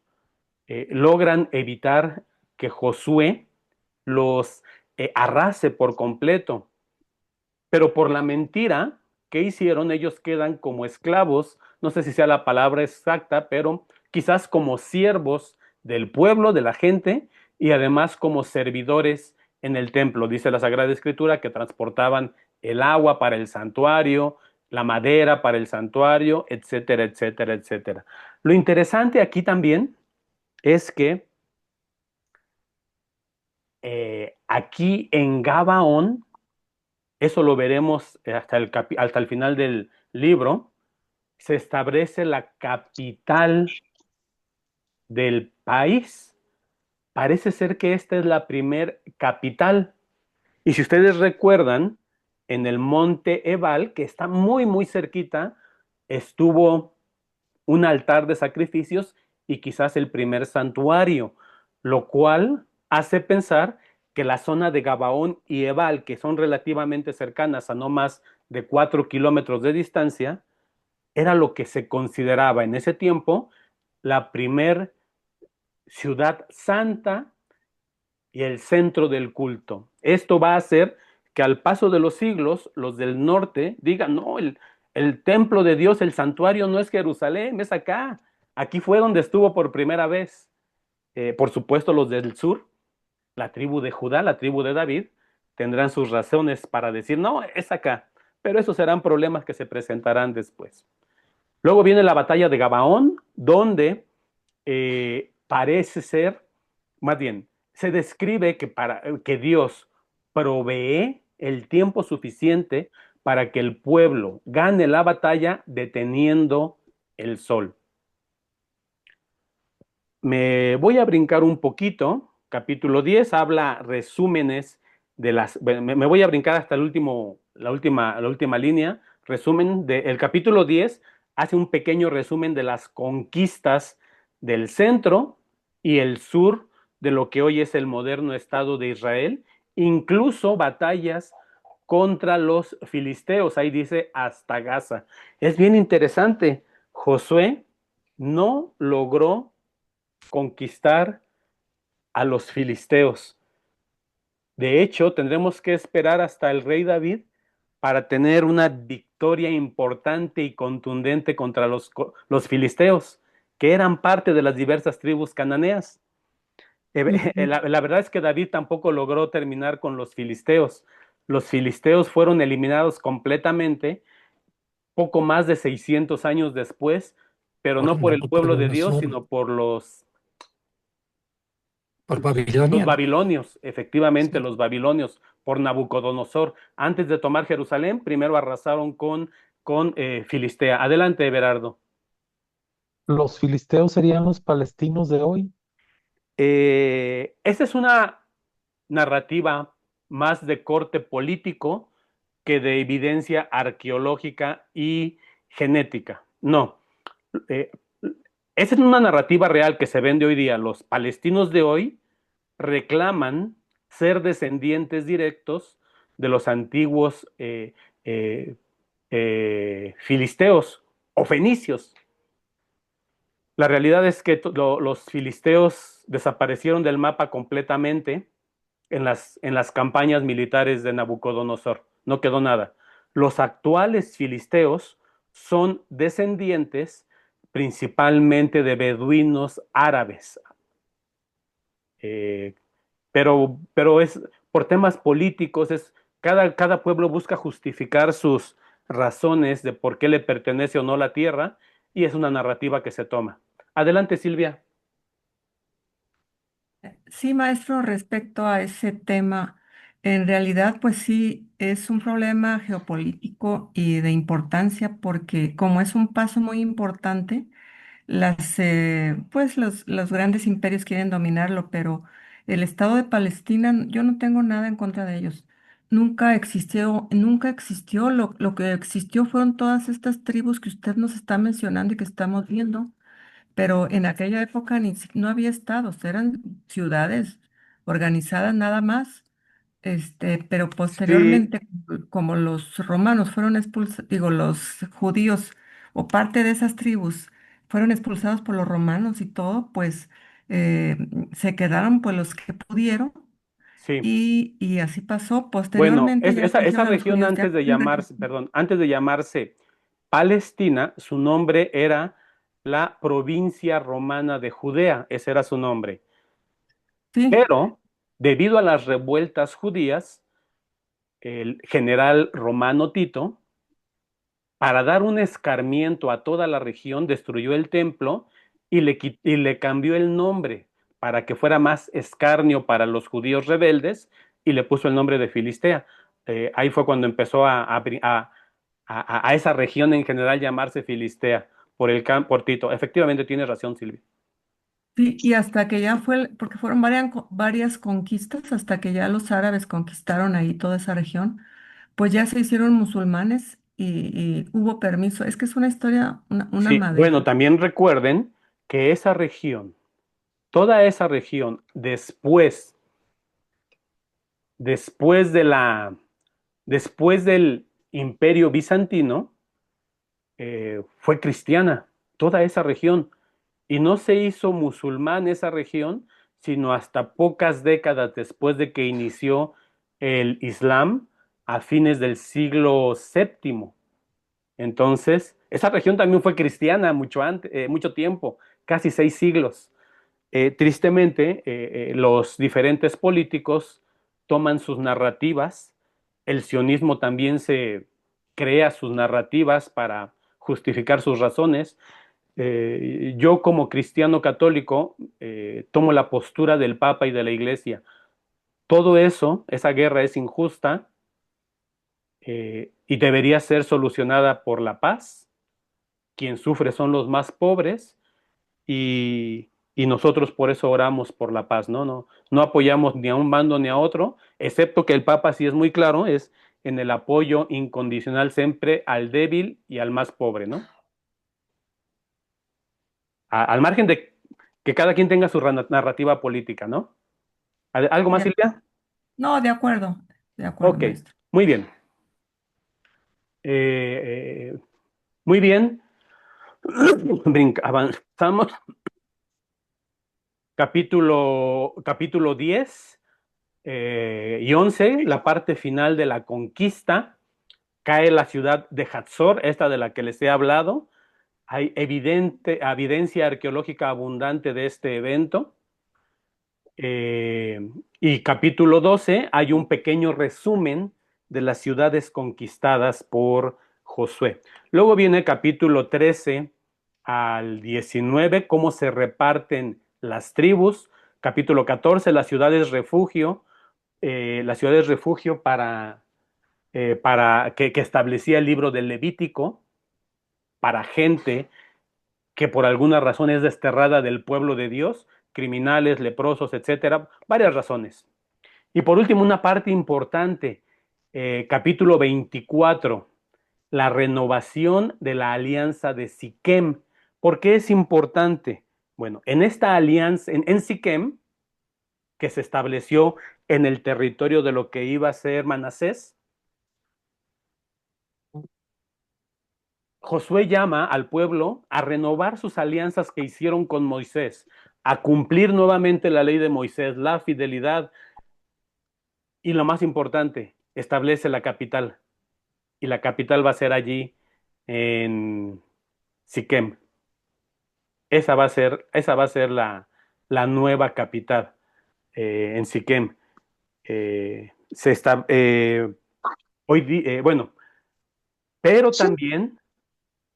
Speaker 1: logran evitar que Josué los arrase por completo. Pero por la mentira que hicieron, ellos quedan como esclavos, no sé si sea la palabra exacta, pero quizás como siervos del pueblo, de la gente, y además como servidores en el templo. Dice la Sagrada Escritura que transportaban el agua para el santuario, la madera para el santuario, etcétera, etcétera, etcétera. Lo interesante aquí también es que aquí en Gabaón, eso lo veremos hasta el final del libro, se establece la capital del país. Parece ser que esta es la primer capital. Y si ustedes recuerdan, en el monte Ebal, que está muy, muy cerquita, estuvo un altar de sacrificios y quizás el primer santuario, lo cual hace pensar que la zona de Gabaón y Ebal, que son relativamente cercanas a no más de 4 kilómetros de distancia, era lo que se consideraba en ese tiempo la primer ciudad santa y el centro del culto. Esto va a hacer que al paso de los siglos, los del norte digan, no, el templo de Dios, el santuario no es Jerusalén, es acá. Aquí fue donde estuvo por primera vez. Por supuesto, los del sur, la tribu de Judá, la tribu de David, tendrán sus razones para decir, no, es acá. Pero esos serán problemas que se presentarán después. Luego viene la batalla de Gabaón, donde parece ser, más bien, se describe que Dios provee el tiempo suficiente para que el pueblo gane la batalla deteniendo el sol. Me voy a brincar un poquito. Capítulo 10 habla resúmenes de las. Me voy a brincar hasta la última línea. Resumen del capítulo 10 hace un pequeño resumen de las conquistas del centro y el sur de lo que hoy es el moderno Estado de Israel, incluso batallas contra los filisteos. Ahí dice hasta Gaza. Es bien interesante. Josué no logró conquistar a los filisteos. De hecho, tendremos que esperar hasta el rey David para tener una victoria importante y contundente contra los filisteos, que eran parte de las diversas tribus cananeas. La verdad es que David tampoco logró terminar con los filisteos. Los filisteos fueron eliminados completamente poco más de 600 años después, pero
Speaker 2: por
Speaker 1: no por el pueblo de Dios,
Speaker 2: Nabucodonosor,
Speaker 1: sino por
Speaker 2: por
Speaker 1: los
Speaker 2: Babilonia.
Speaker 1: babilonios, efectivamente,
Speaker 2: Sí.
Speaker 1: los babilonios, por Nabucodonosor. Antes de tomar Jerusalén, primero arrasaron con Filistea. Adelante, Everardo.
Speaker 3: ¿Los filisteos serían los palestinos de hoy?
Speaker 1: Esta es una narrativa más de corte político que de evidencia arqueológica y genética. No, eh, esa es una narrativa real que se vende hoy día. Los palestinos de hoy reclaman ser descendientes directos de los antiguos eh, filisteos o fenicios. La realidad es que los filisteos desaparecieron del mapa completamente en las campañas militares de Nabucodonosor. No quedó nada. Los actuales filisteos son descendientes principalmente de beduinos árabes, eh, pero es por temas políticos, cada pueblo busca justificar sus razones de por qué le pertenece o no la tierra, y es una narrativa que se toma. Adelante, Silvia.
Speaker 5: Sí, maestro, respecto a ese tema, en realidad, pues sí, es un problema geopolítico y de importancia porque como es un paso muy importante, pues los grandes imperios quieren dominarlo, pero el Estado de Palestina, yo no tengo nada en contra de ellos. Nunca existió, lo que existió fueron todas estas tribus que usted nos está mencionando y que estamos viendo, pero en aquella época no había estados, eran ciudades organizadas nada más. Pero
Speaker 1: Sí,
Speaker 5: posteriormente, como los romanos fueron expulsados, digo, los judíos o parte de esas tribus fueron expulsados por los romanos y todo, pues eh, se quedaron pues los que pudieron
Speaker 1: sí.
Speaker 5: y así pasó.
Speaker 1: Bueno,
Speaker 5: Posteriormente ya
Speaker 1: esa
Speaker 5: dijeron a los
Speaker 1: región
Speaker 5: judíos, ya pueden
Speaker 1: antes de llamarse Palestina, su nombre era la provincia romana de Judea, ese era su nombre.
Speaker 5: sí,
Speaker 1: Pero, debido a las revueltas judías, el general romano Tito, para dar un escarmiento a toda la región, destruyó el templo y le cambió el nombre para que fuera más escarnio para los judíos rebeldes, y le puso el nombre de Filistea. Ahí fue cuando empezó a esa región en general llamarse Filistea por Tito. Efectivamente, tienes razón, Silvia.
Speaker 5: sí, y hasta que ya porque fueron varias conquistas, hasta que ya los árabes conquistaron ahí toda esa región, pues ya se hicieron musulmanes y hubo permiso. Es que es una historia, una
Speaker 1: Sí, bueno,
Speaker 5: madera.
Speaker 1: también recuerden que esa región, toda esa región, después de después del Imperio Bizantino, fue cristiana, toda esa región, y no se hizo musulmán esa región, sino hasta pocas décadas después de que inició el Islam a fines del siglo VII. Entonces, esa región también fue cristiana mucho tiempo, casi 6 siglos. Tristemente, los diferentes políticos toman sus narrativas, el sionismo también se crea sus narrativas para justificar sus razones. Yo como cristiano católico tomo la postura del Papa y de la Iglesia. Todo eso, esa guerra es injusta y debería ser solucionada por la paz. Quien sufre son los más pobres y nosotros por eso oramos por la paz, ¿no? No apoyamos ni a un bando ni a otro, excepto que el Papa sí es muy claro, es en el apoyo incondicional siempre al débil y al más pobre, ¿no? Al margen de que cada quien tenga su narrativa política, ¿no? ¿Algo más,
Speaker 5: De-
Speaker 1: Silvia?
Speaker 5: no, de acuerdo,
Speaker 1: Ok,
Speaker 5: maestro.
Speaker 1: muy bien. Eh, muy bien. Avanzamos. Capítulo 10 y 11, la parte final de la conquista. Cae la ciudad de Hatzor, esta de la que les he hablado. Hay evidencia arqueológica abundante de este evento. Y capítulo 12 hay un pequeño resumen de las ciudades conquistadas por Josué. Luego viene capítulo 13 al 19, cómo se reparten las tribus. Capítulo 14, las ciudades refugio para que establecía el libro del Levítico para gente que por alguna razón es desterrada del pueblo de Dios, criminales, leprosos, etcétera, varias razones. Y por último, una parte importante, capítulo 24, la renovación de la alianza de Siquem. ¿Por qué es importante? Bueno, en esta alianza, en Siquem, que se estableció en el territorio de lo que iba a ser Manasés, Josué llama al pueblo a renovar sus alianzas que hicieron con Moisés, a cumplir nuevamente la ley de Moisés, la fidelidad y lo más importante, establece la capital. Y la capital va a ser allí en Siquem. Esa va a ser la nueva capital en Siquem. Se está, bueno, pero también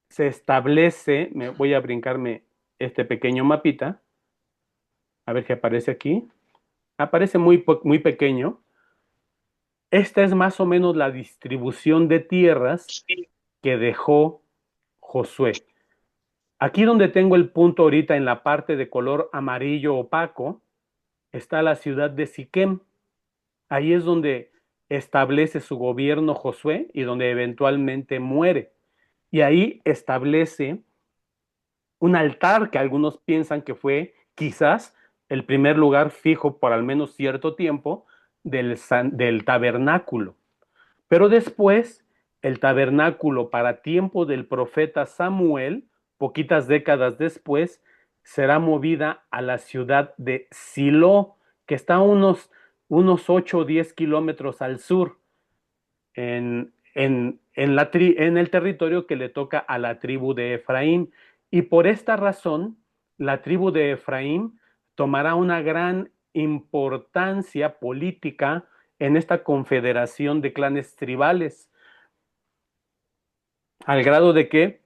Speaker 1: se establece, voy a brincarme este pequeño mapita, a ver si aparece aquí. Aparece muy pequeño. Esta es más o menos la distribución de tierras que dejó Josué. Aquí donde tengo el punto ahorita en la parte de color amarillo opaco, está la ciudad de Siquem. Ahí es donde establece su gobierno Josué y donde eventualmente muere. Y ahí establece un altar que algunos piensan que fue quizás el primer lugar fijo por al menos cierto tiempo del tabernáculo. Pero después, el tabernáculo para tiempo del profeta Samuel, poquitas décadas después, será movida a la ciudad de Silo, que está a unos 8 o 10 kilómetros al sur, en el territorio que le toca a la tribu de Efraín. Y por esta razón, la tribu de Efraín tomará una gran importancia política en esta confederación de clanes tribales, al grado de que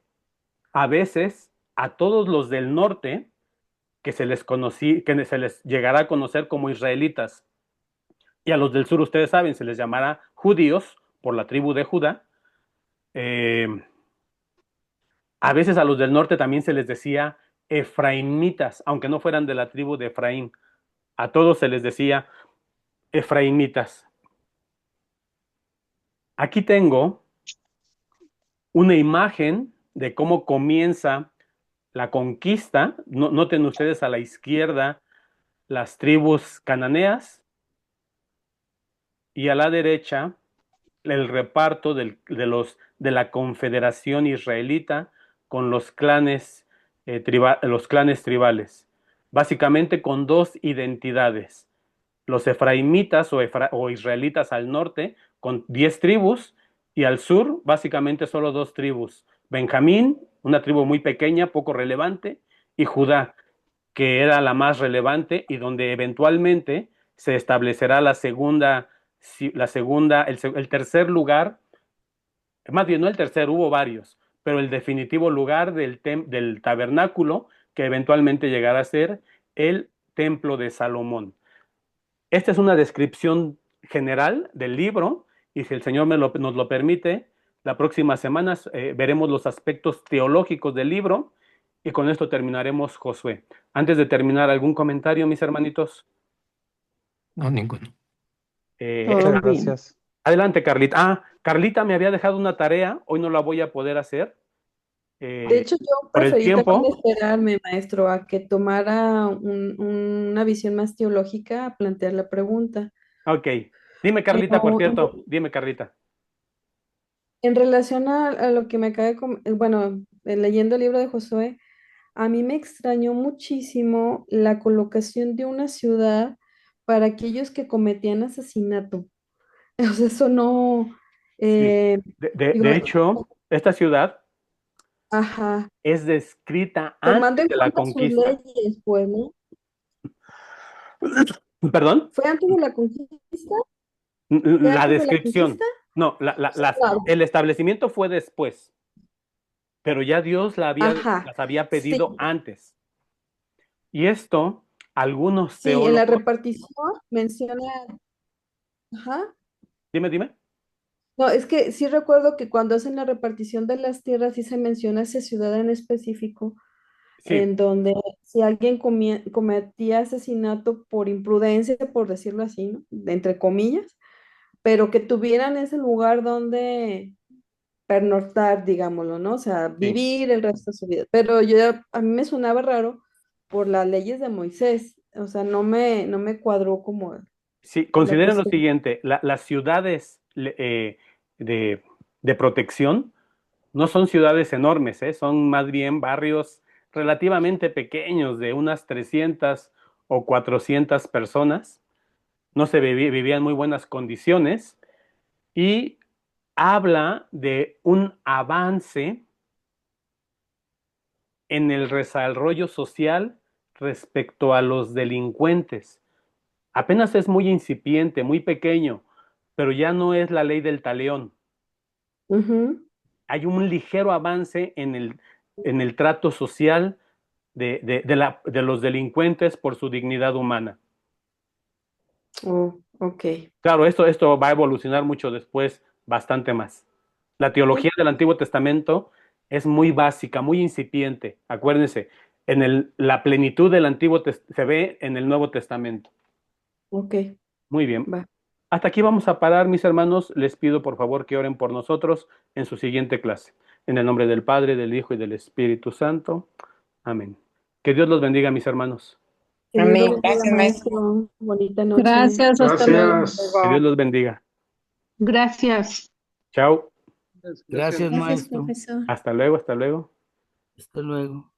Speaker 1: a veces a todos los del norte, que se les llegará a conocer como israelitas, y a los del sur, ustedes saben, se les llamará judíos por la tribu de Judá. eh, a veces a los del norte también se les decía efraimitas, aunque no fueran de la tribu de Efraín. A todos se les decía efraimitas. Aquí tengo una imagen de cómo comienza la conquista. Noten ustedes a la izquierda las tribus cananeas y a la derecha el reparto de la confederación israelita con los clanes tribales. básicamente con dos identidades. Los efraimitas o israelitas al norte, con 10 tribus, y al sur, básicamente solo 2 tribus. Benjamín, una tribu muy pequeña, poco relevante, y Judá, que era la más relevante y donde eventualmente se establecerá el tercer lugar, más bien no el tercer, hubo varios, pero el definitivo lugar del tabernáculo, que eventualmente llegará a ser el templo de Salomón. Esta es una descripción general del libro y si el Señor nos lo permite, la próxima semana veremos los aspectos teológicos del libro y con esto terminaremos Josué. Antes de terminar, ¿algún comentario, mis hermanitos?
Speaker 2: No, ninguno.
Speaker 3: Muchas
Speaker 4: Todo bien.
Speaker 3: gracias.
Speaker 1: Adelante, Carlita. Carlita me había dejado una tarea, hoy no la voy a poder hacer
Speaker 4: De hecho, yo
Speaker 1: por el
Speaker 4: preferí también
Speaker 1: tiempo.
Speaker 4: esperarme, maestro, a que tomara una visión más teológica a plantear la pregunta.
Speaker 1: Ok. Dime, Carlita, por
Speaker 4: Pero
Speaker 1: cierto. Dime, Carlita.
Speaker 4: en relación a lo que me acaba de bueno, leyendo el libro de Josué, a mí me extrañó muchísimo la colocación de una ciudad para aquellos que cometían asesinato. O sea, eso no,
Speaker 1: Sí.
Speaker 4: eh, digo,
Speaker 1: De hecho, esta ciudad
Speaker 4: ajá,
Speaker 1: es descrita
Speaker 4: tomando
Speaker 1: antes
Speaker 4: en
Speaker 1: de la
Speaker 4: cuenta sus
Speaker 1: conquista.
Speaker 4: leyes, pues, ¿no?
Speaker 1: ¿Perdón?
Speaker 4: ¿Fue antes de la conquista? ¿Fue
Speaker 1: La
Speaker 4: antes de la
Speaker 1: descripción.
Speaker 4: conquista?
Speaker 1: No,
Speaker 4: Claro.
Speaker 1: el establecimiento fue después, pero ya Dios
Speaker 4: Ajá,
Speaker 1: las había
Speaker 4: sí,
Speaker 1: pedido antes. Y esto, algunos
Speaker 4: sí, en la
Speaker 1: teólogos,
Speaker 4: repartición menciona, ajá.
Speaker 1: dime.
Speaker 4: No, es que sí recuerdo que cuando hacen la repartición de las tierras sí se menciona esa ciudad en específico,
Speaker 1: Sí,
Speaker 4: en donde si alguien cometía asesinato por imprudencia, por decirlo así, ¿no? Entre comillas, pero que tuvieran ese lugar donde pernoctar, digámoslo, ¿no? O sea,
Speaker 1: sí,
Speaker 4: vivir el resto de su vida. Pero a mí me sonaba raro por las leyes de Moisés, o sea, no me cuadró como
Speaker 1: sí.
Speaker 4: la
Speaker 1: Consideren lo
Speaker 4: cuestión.
Speaker 1: siguiente, las ciudades de, de protección no son ciudades enormes, son más bien barrios relativamente pequeños de unas 300 o 400 personas. No se vivía en muy buenas condiciones y habla de un avance en el desarrollo social respecto a los delincuentes. Apenas es muy incipiente, muy pequeño, pero ya no es la ley del talión.
Speaker 4: Ujú.
Speaker 1: Hay un ligero avance en el trato social de los delincuentes por su dignidad humana.
Speaker 4: Oh, ok.
Speaker 1: Claro, esto va a evolucionar mucho después, bastante más. La teología del Antiguo Testamento es muy básica, muy incipiente. Acuérdense, la plenitud del se ve en el Nuevo Testamento.
Speaker 4: Ok,
Speaker 1: Muy bien.
Speaker 4: va.
Speaker 1: Hasta aquí vamos a parar, mis hermanos. Les pido por favor que oren por nosotros en su siguiente clase. En el nombre del Padre, del Hijo y del Espíritu Santo. Amén. Que Dios los bendiga, mis hermanos.
Speaker 4: Que Dios lo
Speaker 6: Amén.
Speaker 4: bendiga,
Speaker 6: Gracias, maestro.
Speaker 4: maestro. Bonita noche.
Speaker 7: Gracias, hasta luego.
Speaker 1: Que Dios
Speaker 6: Luego.
Speaker 1: los bendiga.
Speaker 7: Gracias.
Speaker 1: Chao.
Speaker 8: Gracias,
Speaker 4: Gracias,
Speaker 8: maestro.
Speaker 4: profesor.
Speaker 1: Hasta luego, hasta luego.
Speaker 8: Hasta luego.